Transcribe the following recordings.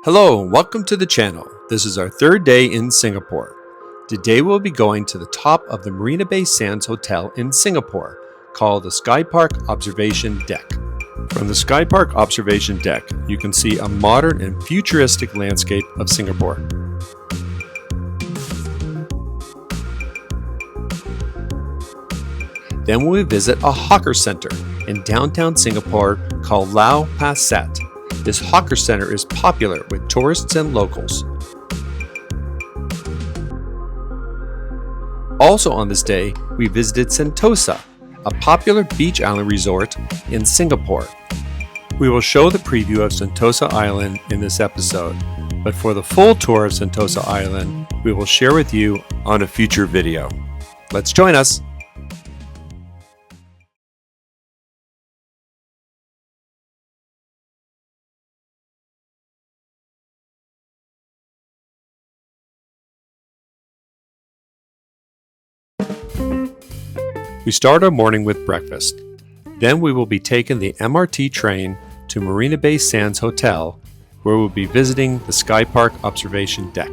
Hello and welcome to the channel. This is our third day in Singapore. Today we'll be going to the top of the Marina Bay Sands Hotel in Singapore, called the Skypark Observation Deck. From the Skypark Observation Deck, you can see a modern and futuristic landscape of Singapore. Then we'll visit a hawker center in downtown Singapore called Lao Pa Sat. This hawker center is popular with tourists and locals. Also on this day, we visited Sentosa, a popular beach island resort in Singapore. We will show the preview of Sentosa Island in this episode, but for the full tour of Sentosa Island, we will share with you on a future video. Let's join us! We start our morning with breakfast. Then we will be taking the MRT train to Marina Bay Sands Hotel, where we'll be visiting the Skypark Observation Deck.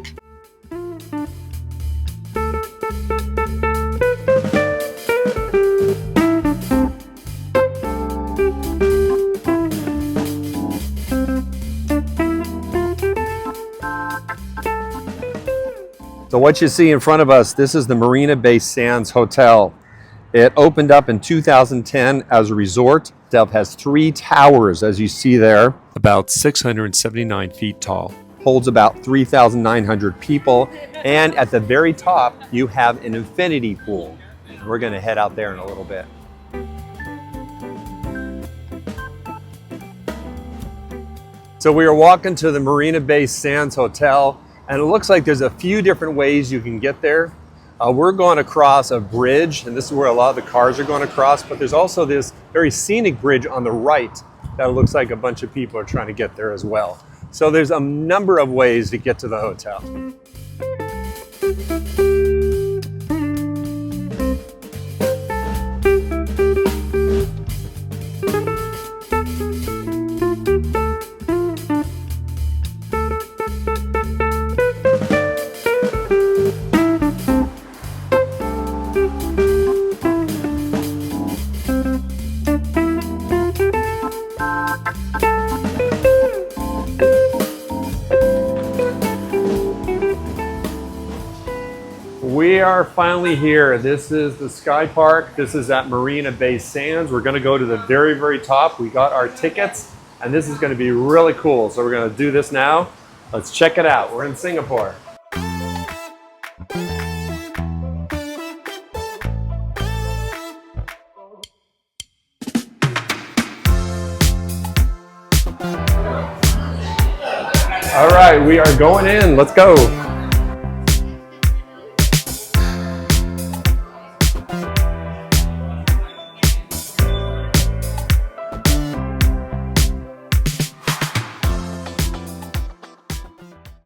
So what you see in front of us, this is the Marina Bay Sands Hotel. It opened up in 2010 as a resort. It has 3 towers, as you see there, about 679 feet tall. Holds about 3,900 people. And at the very top, you have an infinity pool. We're going to head out there in a little bit. So we are walking to the Marina Bay Sands Hotel, and it looks like there's a few different ways you can get there. We're going across a bridge, and this is where a lot of the cars are going across, but there's also this very scenic bridge on the right that looks like a bunch of people are trying to get there as well. So there's a number of ways to get to the hotel. We are finally here. This is the Skypark. This is at Marina Bay Sands. We're going to go to the very, very top. We got our tickets, and this is going to be really cool. So we're going to do this now. Let's check it out. We're in Singapore. All right, we are going in. Let's go.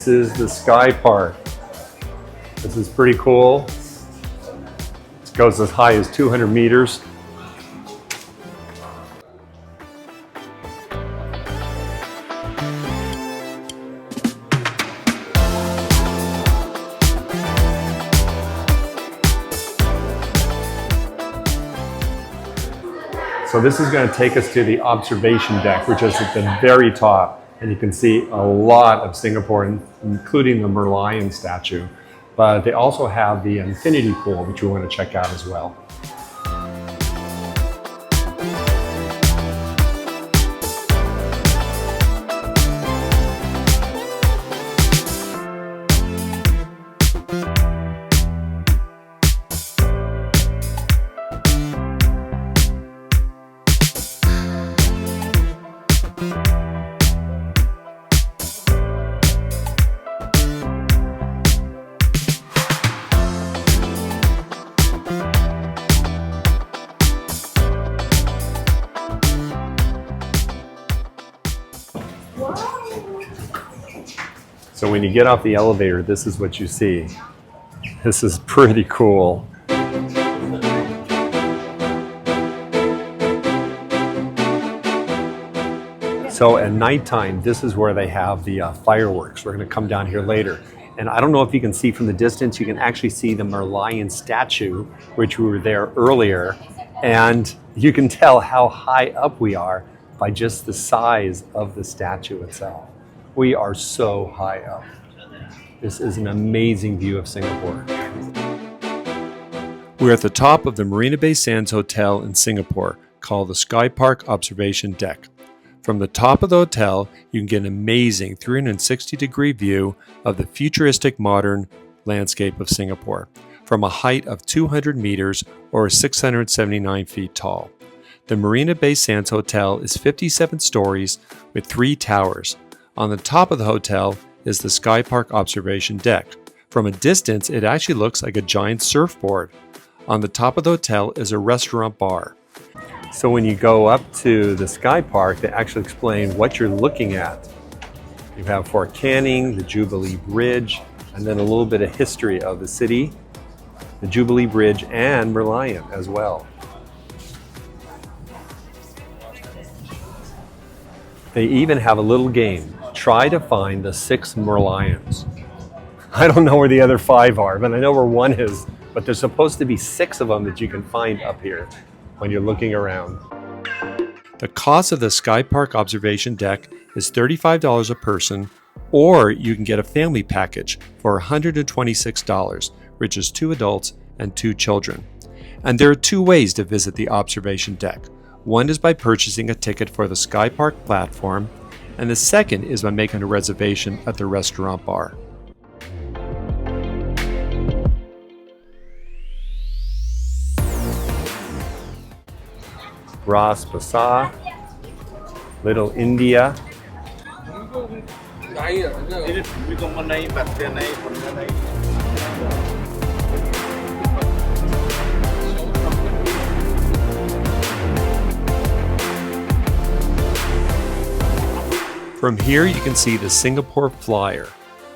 This is the Skypark. This is pretty cool. It goes as high as 200 meters. So this is going to take us to the observation deck, which is at the very top. And you can see a lot of Singapore, including the Merlion statue. But they also have the infinity pool, which we want to check out as well. So when you get off the elevator, this is what you see. This is pretty cool. So at nighttime, this is where they have the fireworks. We're going to come down here later. And I don't know if you can see from the distance, you can actually see the Merlion statue, which we were there earlier. And you can tell how high up we are by just the size of the statue itself. We are so high up. This is an amazing view of Singapore. We're at the top of the Marina Bay Sands Hotel in Singapore, called the Skypark Observation Deck. From the top of the hotel, you can get an amazing 360-degree view of the futuristic modern landscape of Singapore from a height of 200 meters or 679 feet tall. The Marina Bay Sands Hotel is 57 stories with 3 towers. On the top of the hotel is the Skypark Observation Deck. From a distance, it actually looks like a giant surfboard. On the top of the hotel is a restaurant bar. So when you go up to the Skypark, they actually explain what you're looking at. You have Fort Canning, the Jubilee Bridge, and then a little bit of history of the city, the Jubilee Bridge, and Merlion as well. They even have a little game. Try to find the 6 Merlions. I don't know where the other 5 are, but I know where one is, but there's supposed to be 6 of them that you can find up here when you're looking around. The cost of the Skypark Observation Deck is $35 a person, or you can get a family package for $126, which is 2 adults and 2 children. And there are 2 ways to visit the observation deck. One is by purchasing a ticket for the Skypark platform, and the second is by making a reservation at the restaurant bar. LAU Pa Sat, Little India. From here you can see the Singapore Flyer,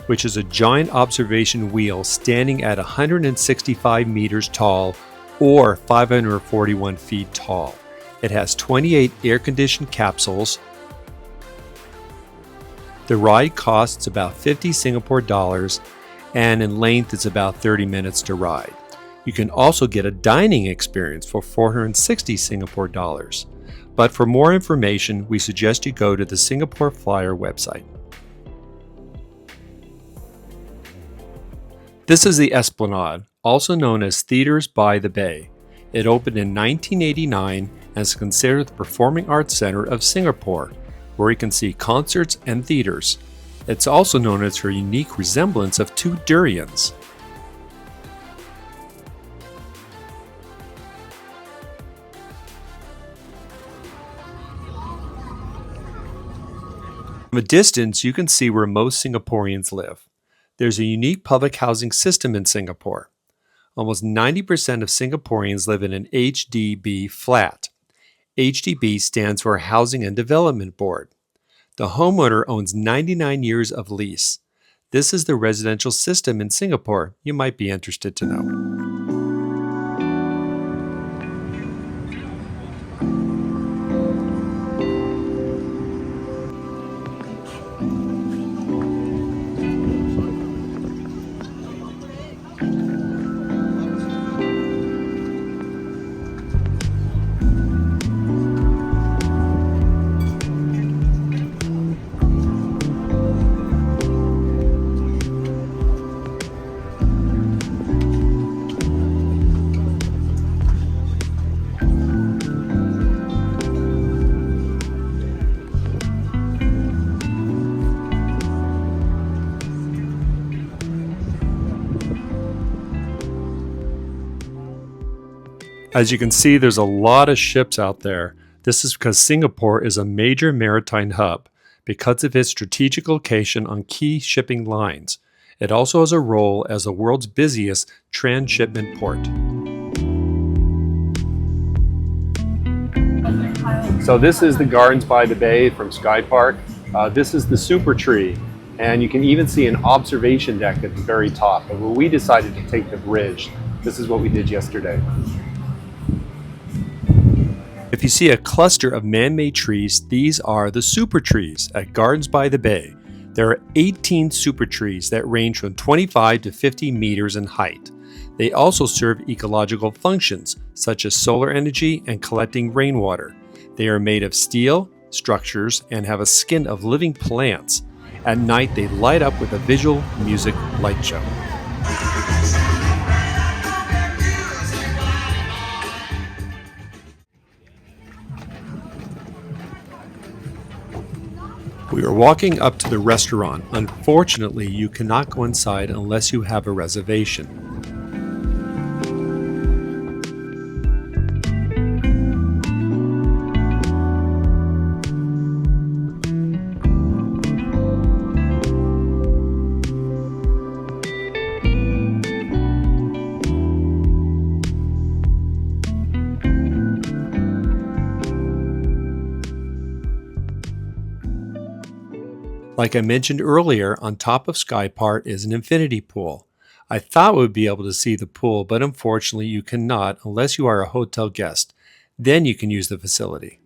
which is a giant observation wheel standing at 165 meters tall or 541 feet tall. It has 28 air-conditioned capsules. The ride costs about 50 Singapore dollars, and in length it's about 30 minutes to ride. You can also get a dining experience for 460 Singapore dollars. But for more information, we suggest you go to the Singapore Flyer website. This is the Esplanade, also known as Theatres by the Bay. It opened in 1989 and is considered the Performing Arts Center of Singapore, where you can see concerts and theaters. It's also known as her unique resemblance of 2 durians. From a distance, you can see where most Singaporeans live. There's a unique public housing system in Singapore. Almost 90% of Singaporeans live in an HDB flat. HDB stands for Housing and Development Board. The homeowner owns 99 years of lease. This is the residential system in Singapore you might be interested to know. As you can see, there's a lot of ships out there. This is because Singapore is a major maritime hub because of its strategic location on key shipping lines. It also has a role as the world's busiest transshipment port. So this is the Gardens by the Bay from Skypark. This is the super tree, and you can even see an observation deck at the very top. But when we decided to take the bridge, this is what we did yesterday. If If you see a cluster of man-made trees, these are the super trees at Gardens by the Bay. There are 18 super trees that range from 25 to 50 meters in height. They also serve ecological functions, such as solar energy and collecting rainwater. They are made of steel structures and have a skin of living plants. At night, they light up with a visual music light show. We are walking up to the restaurant. Unfortunately, you cannot go inside unless you have a reservation. Like I mentioned earlier, on top of Skypark is an infinity pool. I thought we would be able to see the pool, but unfortunately you cannot unless you are a hotel guest. Then you can use the facility.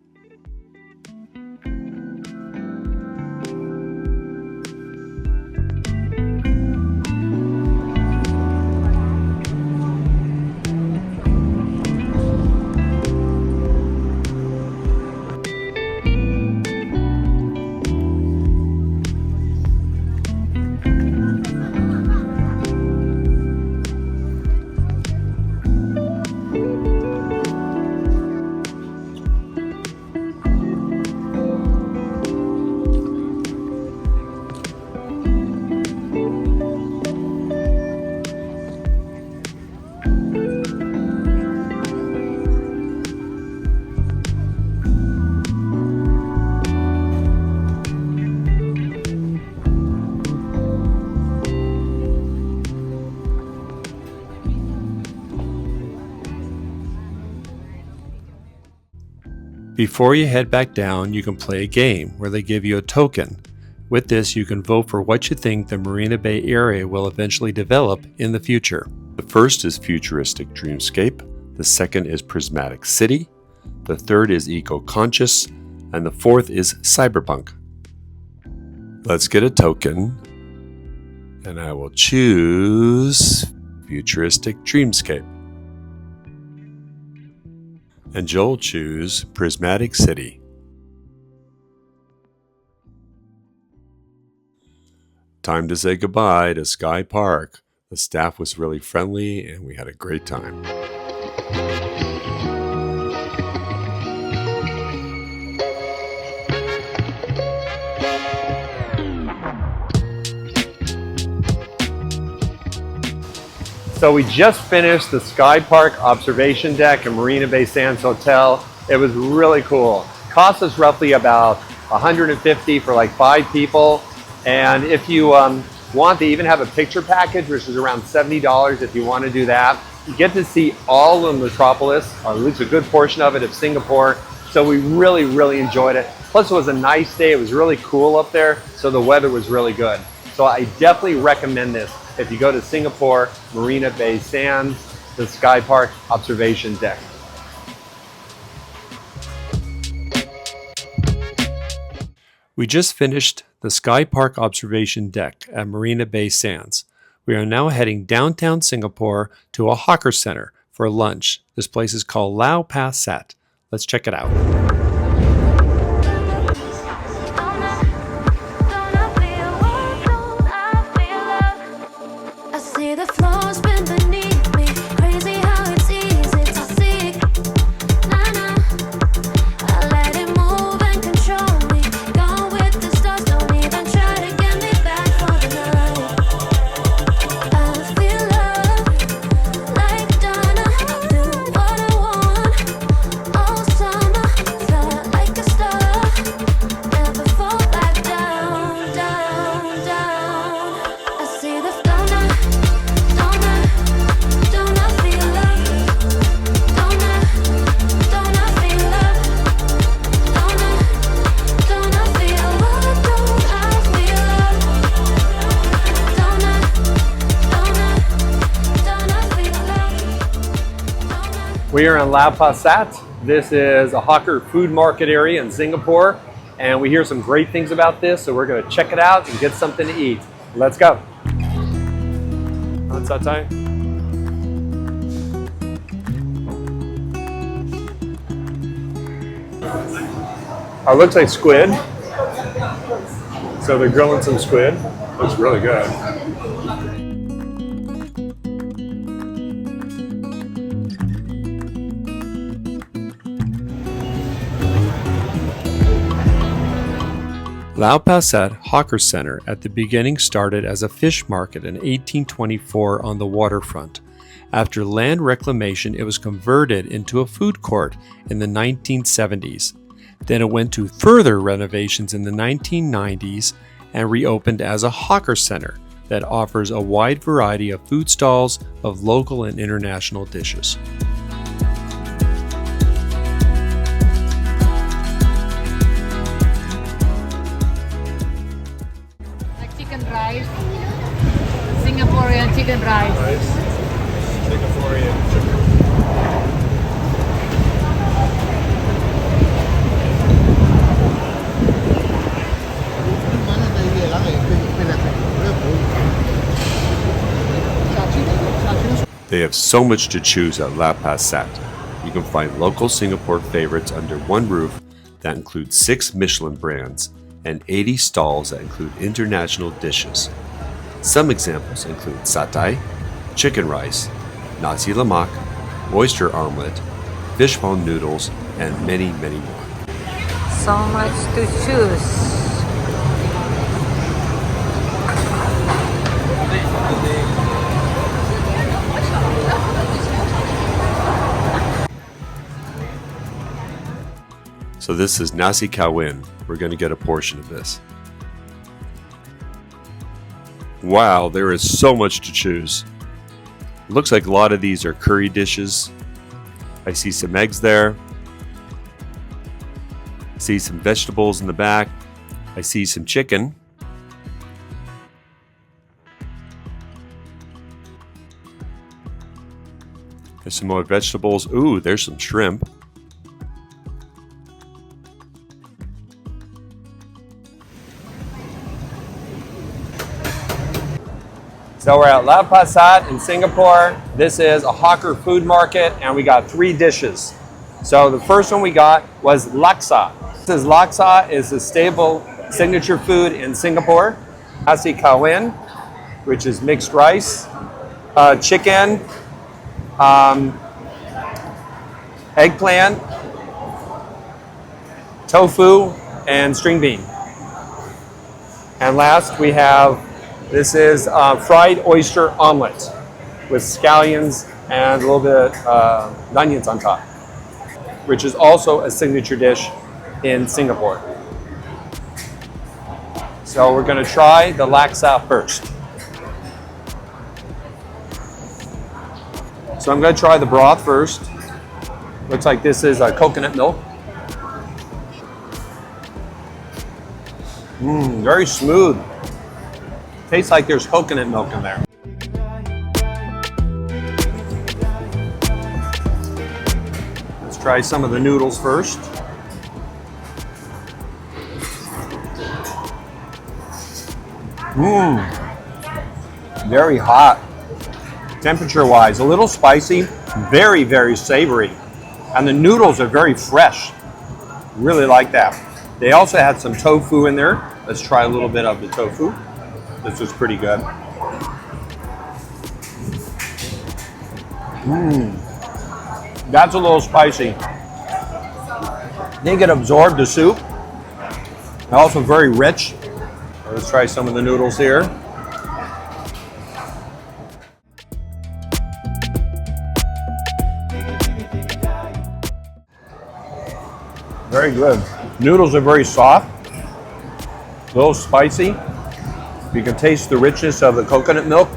Before you head back down, you can play a game where they give you a token. With this, you can vote for what you think the Marina Bay area will eventually develop in the future. The first is Futuristic Dreamscape, the second is Prismatic City, the third is Eco-Conscious, and the fourth is Cyberpunk. Let's get a token, and I will choose Futuristic Dreamscape. And Joel choose Prismatic City. Time to say goodbye to Skypark. The staff was really friendly and we had a great time. So we just finished the Skypark observation deck at Marina Bay Sands Hotel. It was really cool. Cost us roughly about $150 for like 5 people. And if you want, they even have a picture package, which is around $70 if you want to do that. You get to see all of the metropolis, or at least a good portion of it, of Singapore. So we really, really enjoyed it. Plus it was a nice day. It was really cool up there. So the weather was really good. So I definitely recommend this. If you go to Singapore, Marina Bay Sands, the Skypark observation deck. We just finished the Skypark observation deck at Marina Bay Sands. We are now heading downtown Singapore to a hawker center for lunch. This place is called Lao Pa Sat. Let's check it out. We are in Lao Pa Sat, This is a hawker food market area in Singapore, and we hear some great things about this, so we're going to check it out and get something to eat. Let's go. What's that time? Oh, it looks like squid. So they're grilling some squid. Looks really good. Lao Pa Sat Hawker Center at the beginning started as a fish market in 1824 on the waterfront. After land reclamation, it was converted into a food court in the 1970s. Then it went to further renovations in the 1990s and reopened as a hawker center that offers a wide variety of food stalls of local and international dishes. Chicken rice, Singaporean chicken rice. Singaporean chicken. They have so much to choose at Lao Pa Sat. You can find local Singapore favorites under one roof that include 6 Michelin brands and 80 stalls that include international dishes. Some examples include satay, chicken rice, nasi lemak, oyster omelette, fishbone noodles, and many, many more. So much to choose. So this is Nasi Kawin. We're going to get a portion of this. Wow, there is so much to choose. It looks like a lot of these are curry dishes. I see some eggs there. I see some vegetables in the back. I see some chicken. There's some more vegetables. Ooh, there's some shrimp. So we're at Lao Pa Sat in Singapore. This is a hawker food market, and we got 3 dishes. So the first one we got was laksa. This is laksa is a staple signature food in Singapore. Nasi Kawin, which is mixed rice, chicken, eggplant, tofu, and string bean. And last we have, this is fried oyster omelet with scallions and a little bit of onions on top, which is also a signature dish in Singapore. So we're going to try the laksa first. So I'm going to try the broth first. Looks like this is coconut milk. Very smooth. Tastes like there's coconut milk in there. Let's try some of the noodles first. Very hot. Temperature-wise, a little spicy, very, very savory. And the noodles are very fresh. Really like that. They also had some tofu in there. Let's try a little bit of the tofu. This was pretty good. That's a little spicy. I think it absorbed the soup. Also very rich. Let's try some of the noodles here. Very good. Noodles are very soft, a little spicy. You can taste the richness of the coconut milk.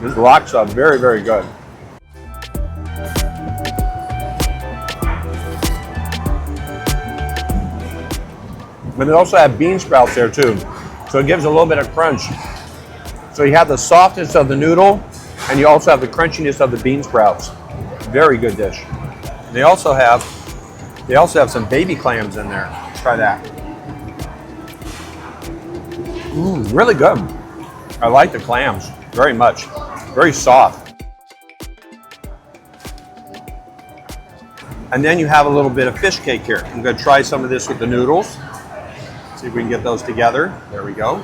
This laksa, very, very good. But they also have bean sprouts there too. So it gives a little bit of crunch. So you have the softness of the noodle and you also have the crunchiness of the bean sprouts. Very good dish. They also have some baby clams in there. Let's try that. Really good. I like the clams very much. Very soft. And then you have a little bit of fish cake here. I'm going to try some of this with the noodles. See if we can get those together. There we go.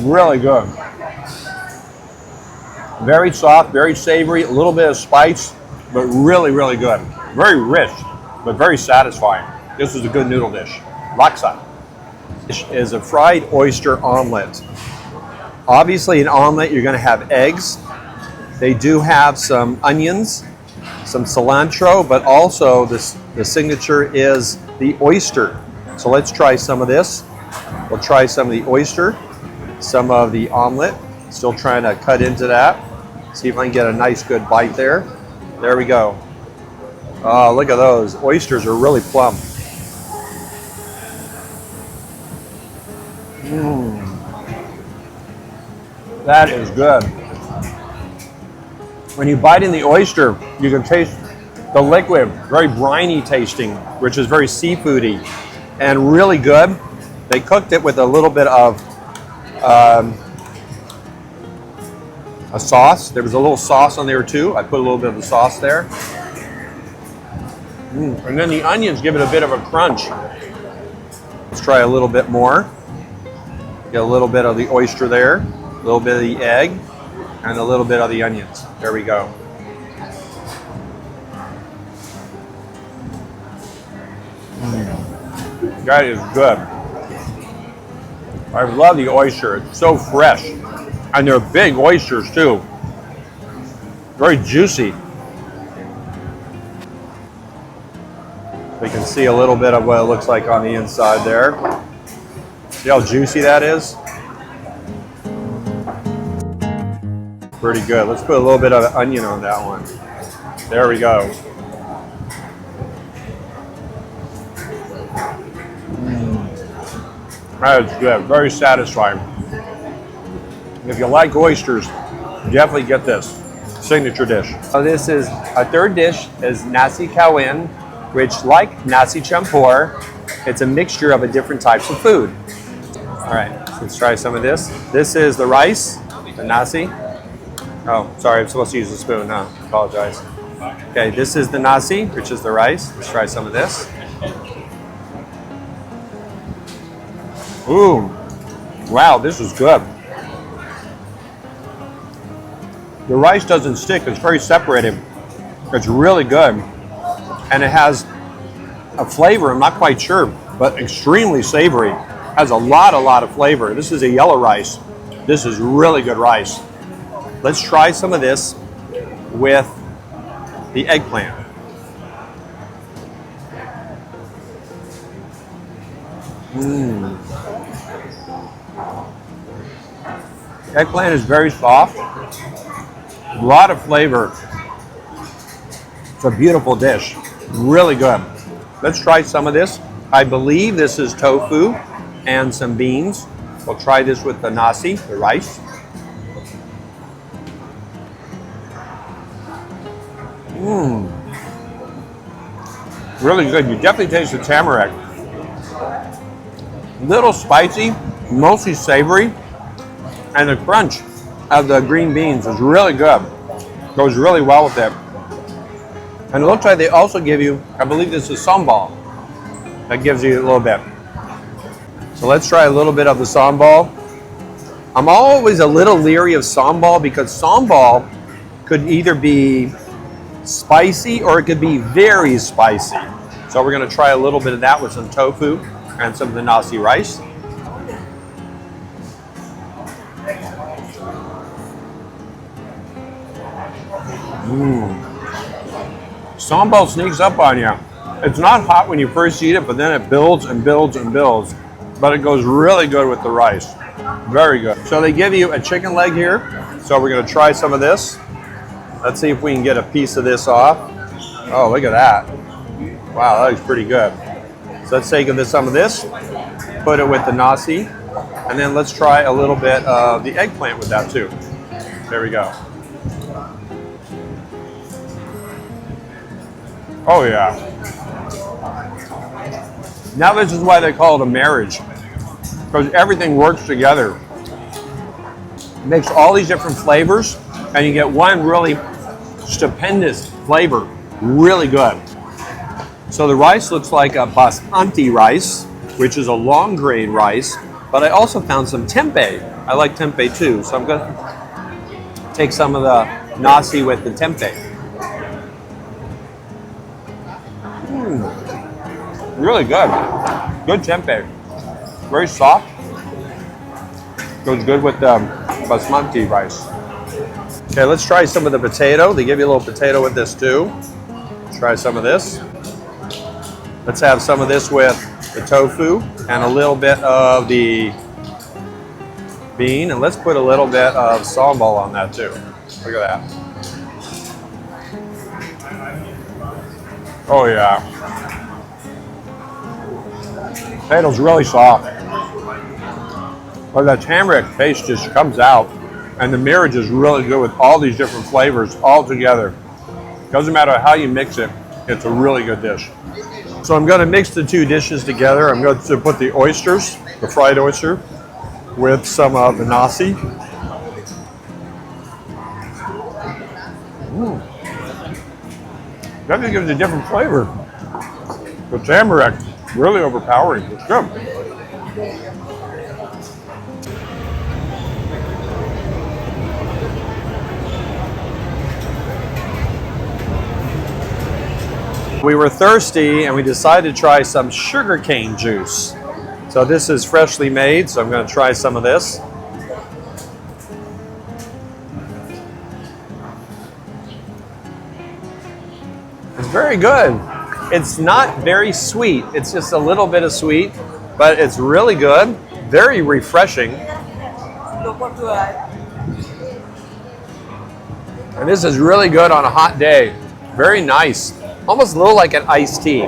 Really good. Very soft, very savory, a little bit of spice, but really, really good. Very rich, but very satisfying. This is a good noodle dish. Laksa. This is a fried oyster omelet. Obviously, an omelet, you're going to have eggs. They do have some onions, some cilantro, but also the signature is the oyster. So let's try some of this. We'll try some of the oyster, some of the omelet. Still trying to cut into that. See if I can get a nice good bite there. There we go. Oh, look at those. Oysters are really plump. That is good. When you bite in the oyster, you can taste the liquid, very briny tasting, which is very seafoody and really good. They cooked it with a little bit of a sauce. There was a little sauce on there too. I put a little bit of the sauce there. And then the onions give it a bit of a crunch. Let's try a little bit more. Get a little bit of the oyster there, a little bit of the egg, and a little bit of the onions. There we go. That is good. I love the oyster. It's so fresh. And they're big oysters too. Very juicy. We can see a little bit of what it looks like on the inside there. See how juicy that is? Pretty good. Let's put a little bit of onion on that one. There we go. That is good. Very satisfying. If you like oysters, definitely get this signature dish. So this is a third dish is Nasi Kawin, which like Nasi Campur, it's a mixture of different types of food. All right, so let's try some of this. This is the rice, the nasi. Oh, sorry, I'm supposed to use a spoon, huh? Apologize. Okay, this is the nasi, which is the rice. Let's try some of this. Ooh, wow, this is good. The rice doesn't stick, it's very separated. It's really good. And it has a flavor, I'm not quite sure, but extremely savory. Has a lot of flavor. This is a yellow rice. This is really good rice. Let's try some of this with the eggplant. Eggplant is very soft. A lot of flavor. It's a beautiful dish. Really good. Let's try some of this. I believe this is tofu and some beans. We'll try this with the nasi, the rice. Really good. You definitely taste the tamarind. Little spicy, mostly savory, and the crunch of the green beans is really good. Goes really well with it. And it looks like they also give you, I believe this is sambal. That gives you a little bit. So let's try a little bit of the sambal. I'm always a little leery of sambal because sambal could either be spicy or it could be very spicy. So we're going to try a little bit of that with some tofu and some of the nasi rice. Sambal sneaks up on you. It's not hot when you first eat it, but then it builds and builds and builds. But it goes really good with the rice. Very good. So they give you a chicken leg here. So we're going to try some of this. Let's see if we can get a piece of this off. Oh, look at that. Wow, that looks pretty good. So let's take some of this, put it with the nasi, and then let's try a little bit of the eggplant with that too. There we go. Oh yeah. Now this is why they call it a marriage, because everything works together. It makes all these different flavors, and you get one really stupendous flavor, really good. So the rice looks like a basmati rice, which is a long grain rice, but I also found some tempeh. I like tempeh too, so I'm gonna take some of the nasi with the tempeh. Really good. Good tempeh. Very soft. Goes good with the basmati rice. Okay, let's try some of the potato. They give you a little potato with this too. Try some of this. Let's have some of this with the tofu and a little bit of the bean. And let's put a little bit of sambal on that too. Look at that. Oh yeah. Potato's really soft. But that turmeric taste just comes out, and the marriage is really good with all these different flavors all together. Doesn't matter how you mix it, it's a really good dish. So I'm going to mix the two dishes together. I'm going to put the oysters, the fried oyster, with some of the nasi. That just gives it a different flavor. The turmeric, really overpowering. It's good. We were thirsty and we decided to try some sugarcane juice. So this is freshly made, so I'm going to try some of this. It's very good. It's not very sweet. It's just a little bit of sweet, but it's really good. Very refreshing. And this is really good on a hot day. Very nice. Almost a little like an iced tea,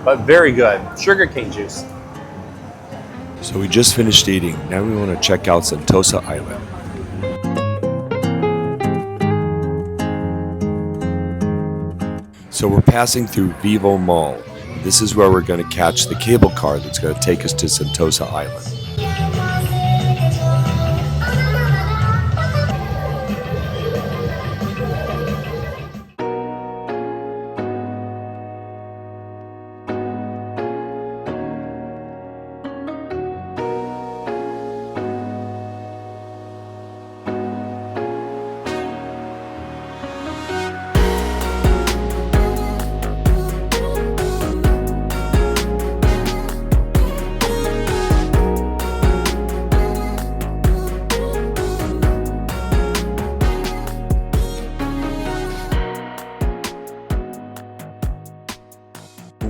but very good. Sugarcane juice. So we just finished eating. Now we want to check out Sentosa Island. So we're passing through Vivo Mall. This is where we're going to catch the cable car that's going to take us to Sentosa Island.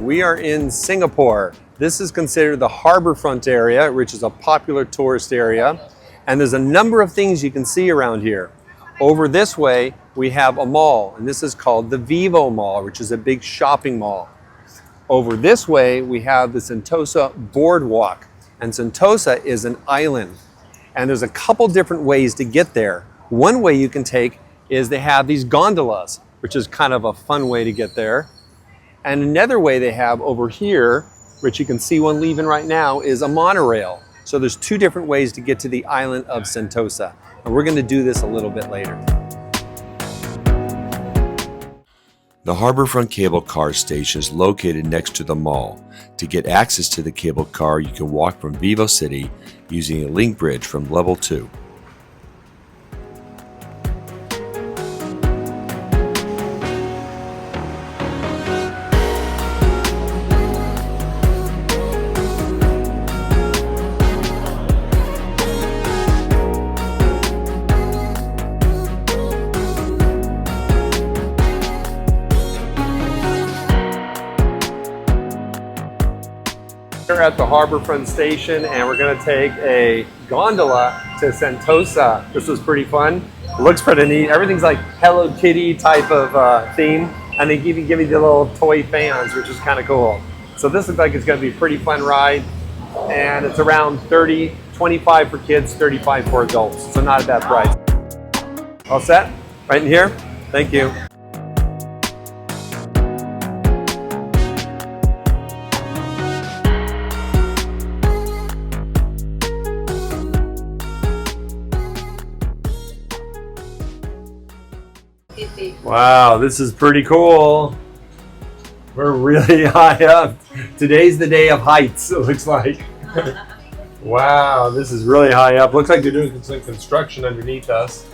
We are in Singapore. This is considered the harborfront area, which is a popular tourist area. And there's a number of things you can see around here. Over this way, we have a mall, and this is called the Vivo Mall, which is a big shopping mall. Over this way, we have the Sentosa Boardwalk, and Sentosa is an island. And there's a couple different ways to get there. One way you can take is they have these gondolas, which is kind of a fun way to get there. And another way they have over here, which you can see one leaving right now, is a monorail. So there's two different ways to get to the island of Sentosa. And we're going to do this a little bit later. The Harborfront Cable Car station is located next to the mall. To get access to the cable car, you can walk from Vivo City using a link bridge from level 2. We're at the Harborfront Station and we're going to take a gondola to Sentosa. This was pretty fun. It looks pretty neat. Everything's like Hello Kitty type of theme, and they even give you the little toy fans, which is kind of cool. So this looks like it's going to be a pretty fun ride, and it's around 25 for kids, 35 for adults. So not a bad price. All set? Right in here? Thank you. Wow, this is pretty cool. We're really high up. Today's the day of heights, it looks like. Wow, this is really high up. Looks like they're doing some construction underneath us.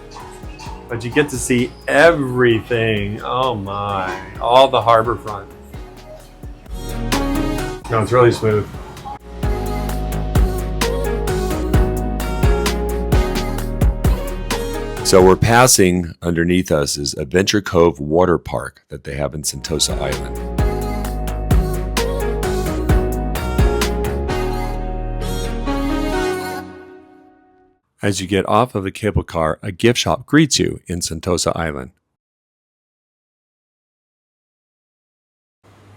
But you get to see everything. Oh my, all the harbor front. No, it's really smooth. So we're passing underneath us is Adventure Cove Water Park that they have in Sentosa Island. As you get off of the cable car, a gift shop greets you in Sentosa Island.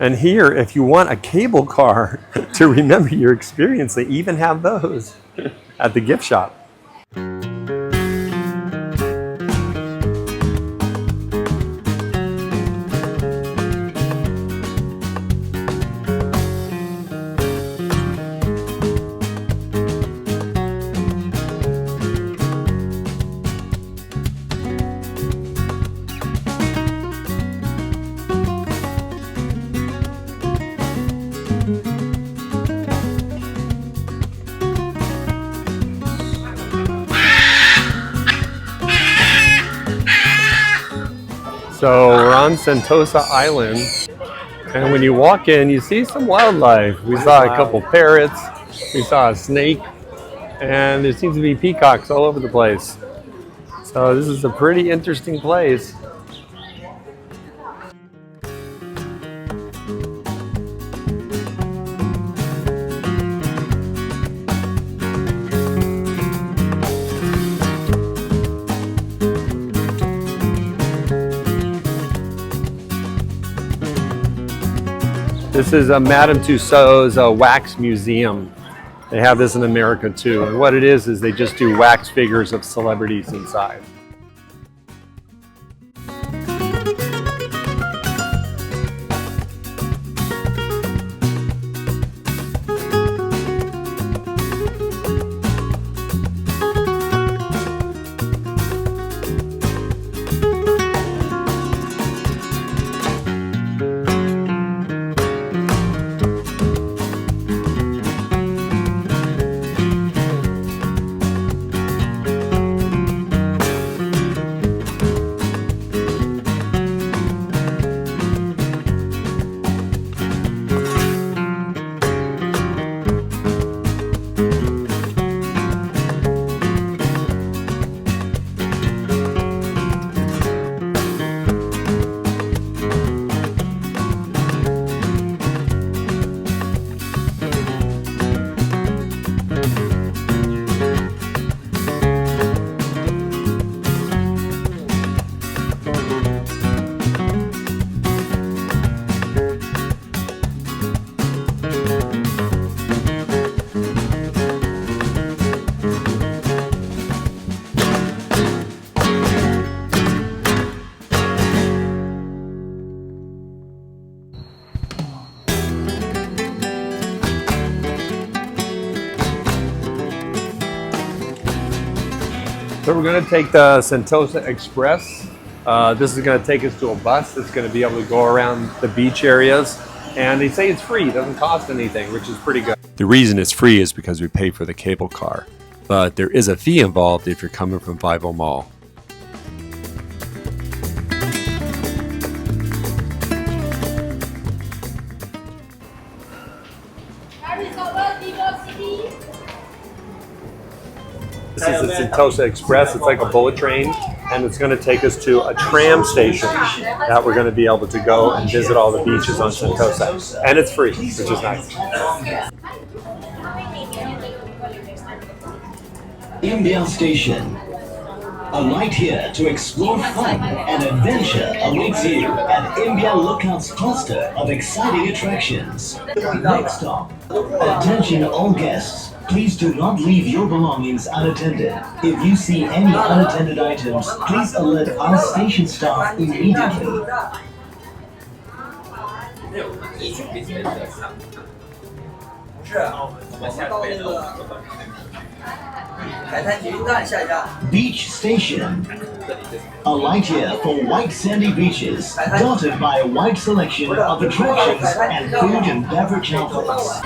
And here, if you want a cable car to remember your experience, they even have those at the gift shop. So we're on Sentosa Island, and when you walk in, you see some wildlife. We saw a couple parrots, we saw a snake, and there seems to be peacocks all over the place. So this is a pretty interesting place. This is Madame Tussauds wax museum. They have this in America too. And what it is they just do wax figures of celebrities inside. So we're going to take the Sentosa Express. This is going to take us to a bus that's going to be able to go around the beach areas. And they say it's free, it doesn't cost anything, which is pretty good. The reason it's free is because we pay for the cable car, but there is a fee involved if you're coming from Vivo Mall. This is the Sentosa Express. It's like a bullet train, and it's going to take us to a tram station that we're going to be able to go and visit all the beaches on Sentosa. And it's free, which is nice. India Station. Alight here to explore fun and adventure awaits you at India Lookout's cluster of exciting attractions. Next stop, attention all guests. Please do not leave your belongings unattended. If you see any unattended items, please alert our station staff immediately. 海滩捷运站下一站。 Beach Station. Alight here for white sandy beaches, dotted by a wide selection of attractions and food and beverage outlets.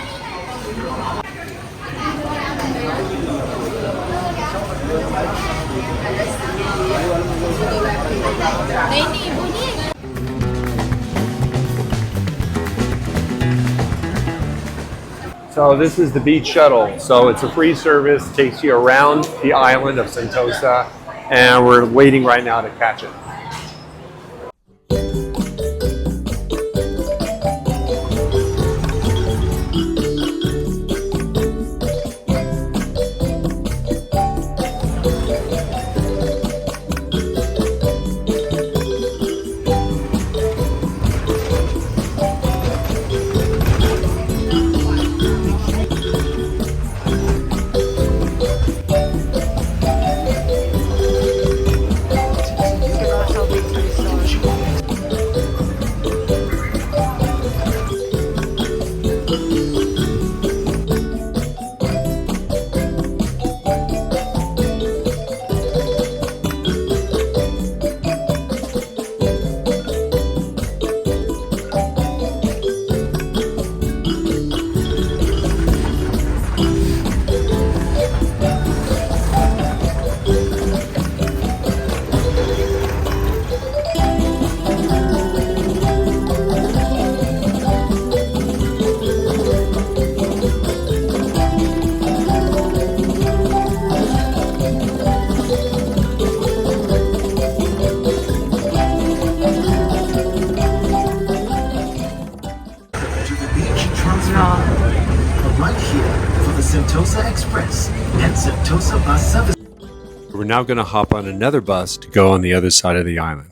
So this is the beach shuttle. So it's a free service, takes you around the island of Sentosa, and we're waiting right now to catch it. Right here for the Sentosa Express and Sentosa bus service. We're now going to hop on another bus to go on the other side of the island.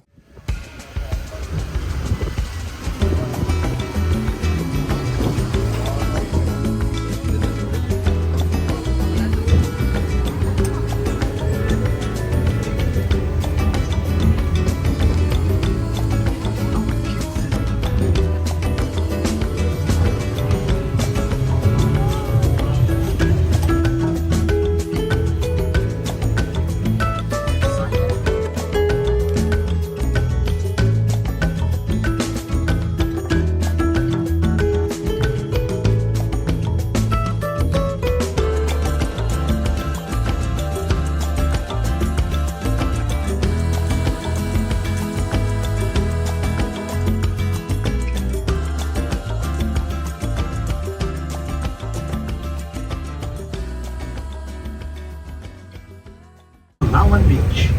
Palawan Beach.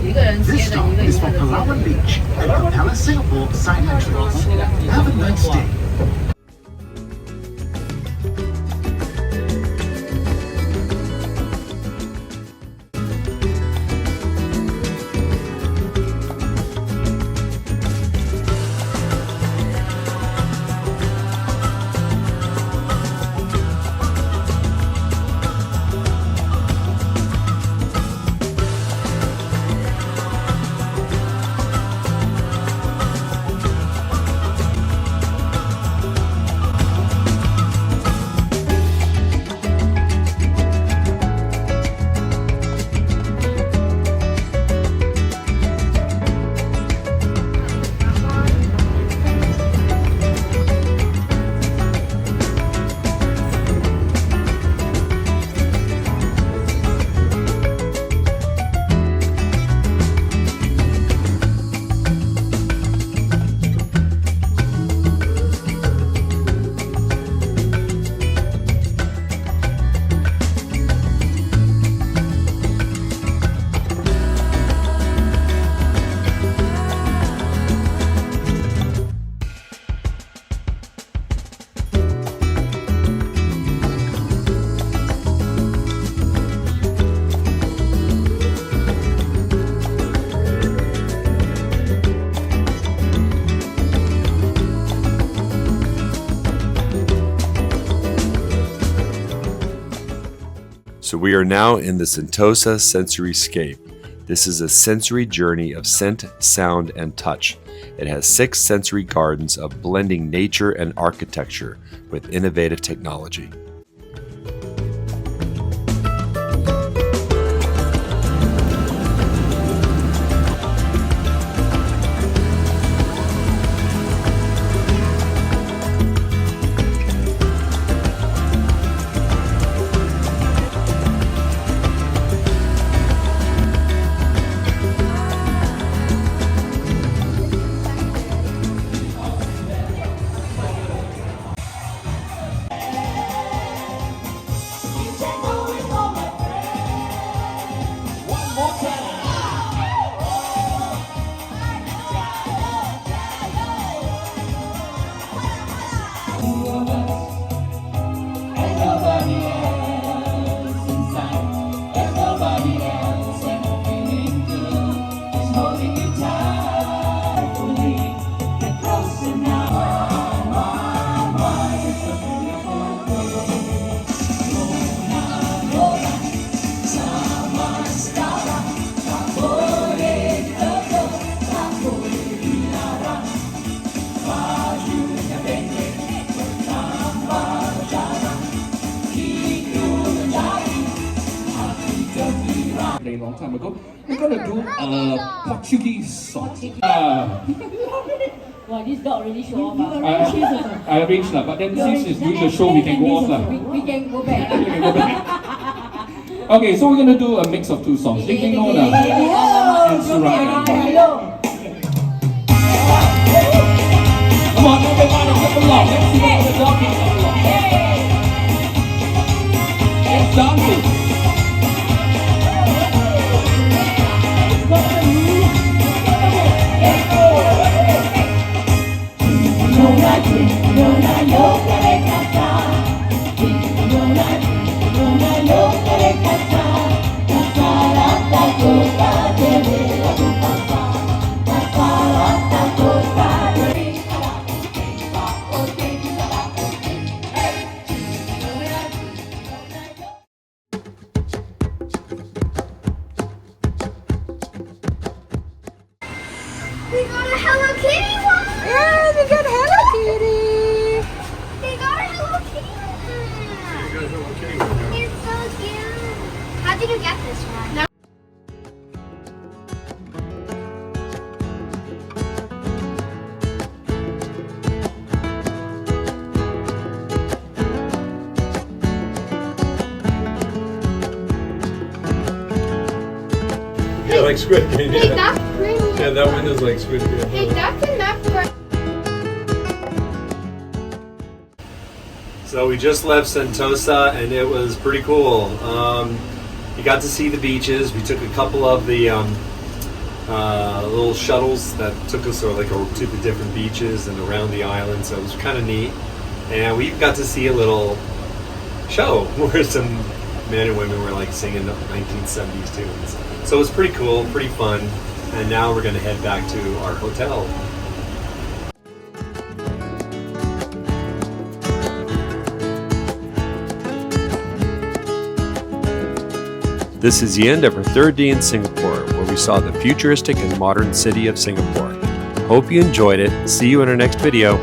This stop is for Palawan Beach and Capella Singapore side entrance. Have a nice day. So we are now in the Sentosa Sensory Scape. This is a sensory journey of scent, sound, and touch. It has 6 sensory gardens of blending nature and architecture with innovative technology. A long time ago. We're gonna do a Portuguese song. Wow, this dog really show off. I arranged that, but then since it's doing the show, we can go off lah. We can go back. We can go back. Okay, so we're gonna do a mix of 2 songs. Ding Ding Nona and Suraya. Come on, everybody, clap along. Let's see what the dog can clap along. Let's dance it. We got a Hello Kitty one! Yeah, we got Hello Kitty. They got a Hello Kitty one! It's so cute! How did you get this one? Yeah, like Squid Game. Hey, that's pretty. Yeah, that window's like Squid Game. Hey, that's enough for... So we just left Sentosa and it was pretty cool. You got to see the beaches. We took a couple of the little shuttles that took us to the different beaches and around the island, so it was kind of neat. And we got to see a little show where some men and women were like singing the 1970s tunes. So it was pretty cool, pretty fun. And now we're going to head back to our hotel. This is the end of our 3rd day in Singapore, where we saw the futuristic and modern city of Singapore. Hope you enjoyed it. See you in our next video.